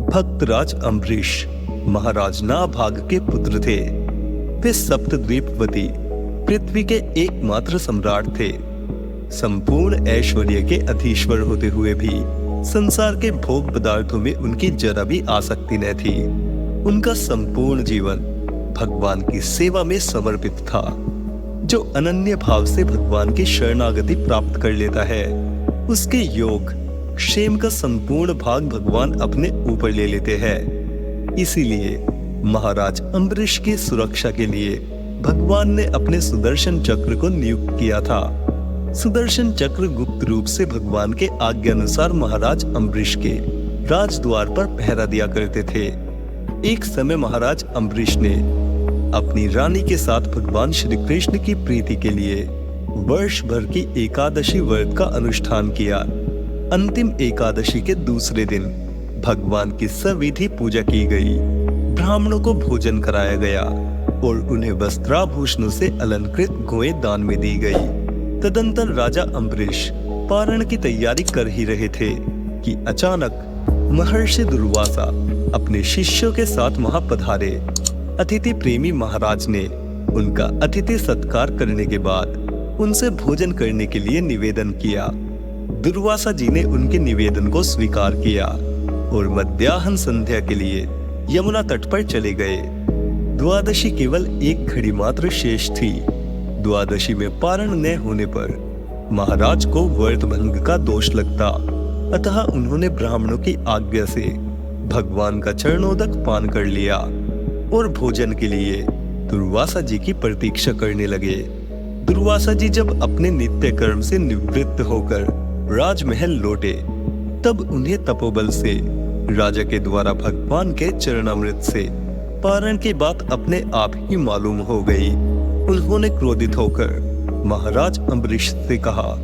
भक्तराज अम्बरीश महाराज नाभाग के पुत्र थे। वे सप्तद्वीपवती पृथ्वी के एकमात्र सम्राट थे। संपूर्ण ऐश्वर्य के अधीश्वर होते हुए भी संसार के भोग पदार्थों में उनकी जरा भी आसक्ति न थी। उनका संपूर्ण जीवन भगवान की सेवा में समर्पित था। जो अनन्य भाव से भगवान की शरणागति प्राप्त कर लेता है, उसके योग क्षेम का संपूर्ण भाग भगवान अपने ऊपर ले लेते हैं। इसीलिए महाराज अम्बरीश की सुरक्षा के लिए भगवान ने अपने सुदर्शन चक्र को नियुक्त किया था। सुदर्शन चक्र गुप्त रूप से भगवान के आज्ञानुसार महाराज अम्बरीश के राजद्वार पर पहरा दिया करते थे। एक समय महाराज अम्बरीश ने अपनी रानी के साथ भगवान श्री कृष्ण की प्रीति के लिए वर्ष भर की एकादशी व्रत का अनुष्ठान किया। अंतिम एकादशी के दूसरे दिन भगवान की सविधि पूजा की गई। ब्राह्मणों को भोजन कराया गया और उन्हें वस्त्राभूषणों से अलंकृत गोएं दान में दी गई। तदंतर राजा अम्बरीश पारण की तैयारी कर ही रहे थे कि अचानक महर्षि दुर्वासा अपने शिष्यों के साथ वहां पधारे। अतिथि प्रेमी महाराज ने उनका अतिथि सत्कार करने के बाद उनसे भोजन करने के लिए निवेदन किया। दुर्वासा जी ने उनके निवेदन को स्वीकार किया और मध्याह्न संध्या के लिए यमुना तट पर चले गए। द्वादशी केवल एक घड़ी मात्र शेष थी। द्वादशी में पारण न होने पर महाराज को व्रत भंग का दोष लगता, अतः उन्होंने ब्राह्मणों की आज्ञा से भगवान का चरणोदक पान कर लिया और भोजन के लिए दुर्वासा जी की प्रतीक्षा करने लगे। दुर्वासा जी जब अपने नित्य कर्म से निवृत्त होकर राजमहल लौटे, तब उन्हें तपोबल से राजा के द्वारा भगवान के चरणामृत से पारण की बात अपने आप ही मालूम हो गई। उन्होंने क्रोधित होकर महाराज अम्बरीश से कहा,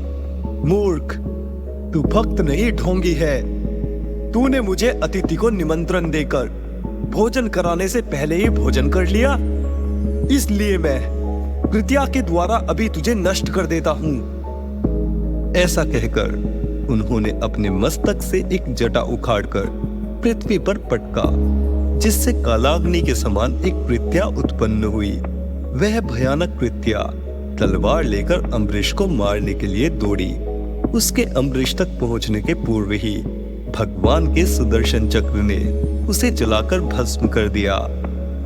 मूर्ख, तू भक्त नहीं ढोंगी है। तूने मुझे अतिथि को निमंत्रण देकर भोजन कराने से पहले ही भोजन कर लिया, इसलिए मैं कृत्या के द्वारा अभी तुझे नष्ट कर देता हूं। ऐसा कहकर उन्होंने अपने मस्तक से एक जटा उखाड़कर पृथ्वी पर पटका, जिससे कालाग्नि के समान एक कृत्या उत्पन्न हुई। वह भयानक कृत्या तलवार लेकर अम्बरीश को मारने के लिए दौड़ी। उसके अम्बरीश तक पहुंचने के पूर्व ही भगवान के सुदर्शन चक्र ने उसे जलाकर भस्म कर दिया।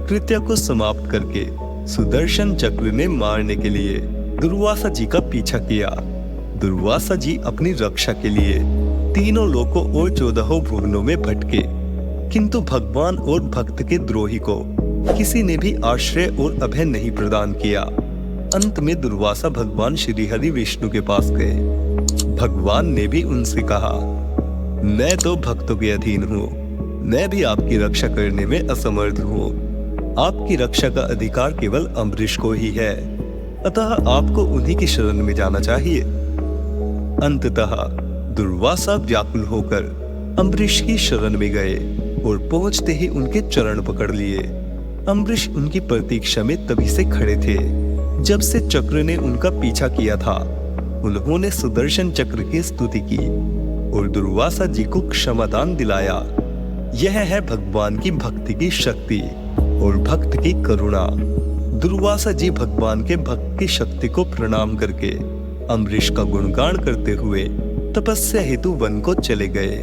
कृत्या को समाप्त करके सुदर्शन चक्र ने मारने के लिए दुर्वासा जी का पीछा किया। दुर्वासा जी अपनी रक्षा के लिए तीनों लोकों और 14 भुवनों में भटके, किंतु भगवान और भक्त के द्रोही को किसी ने भी आश्रय और अभय नहीं प्रदान किया। अंत में दुर्वासा भगवान श्री हरि विष्णु के पास गए। भगवान ने भी उनसे कहा, मैं तो भक्तों के अधीन हूँ, मैं भी आपकी रक्षा करने में असमर्थ हूँ। आपकी रक्षा का अधिकार केवल अम्बरीश को ही है, अतः आपको उन्हीं की शरण में जाना चाहिए। अंततः दुर्वासा व्याकुल होकर अम्बरीश की शरण में गए और पहुंचते ही उनके चरण पकड़ लिए। अम्बरीश उनकी प्रतीक्षा में तभी से खड़े थे जब से चक्र ने उनका पीछा किया था। उन्होंने सुदर्शन चक्र की स्तुति की और दुर्वासा जी को क्षमादान दिलाया। यह है भगवान की भक्ति की शक्ति और भक्त की करुणा। दुर्वासा जी भगवान के भक्त की शक्ति को प्रणाम करके अम्बरीश का गुणगान करते हुए तपस्या हेतु वन को चले गए।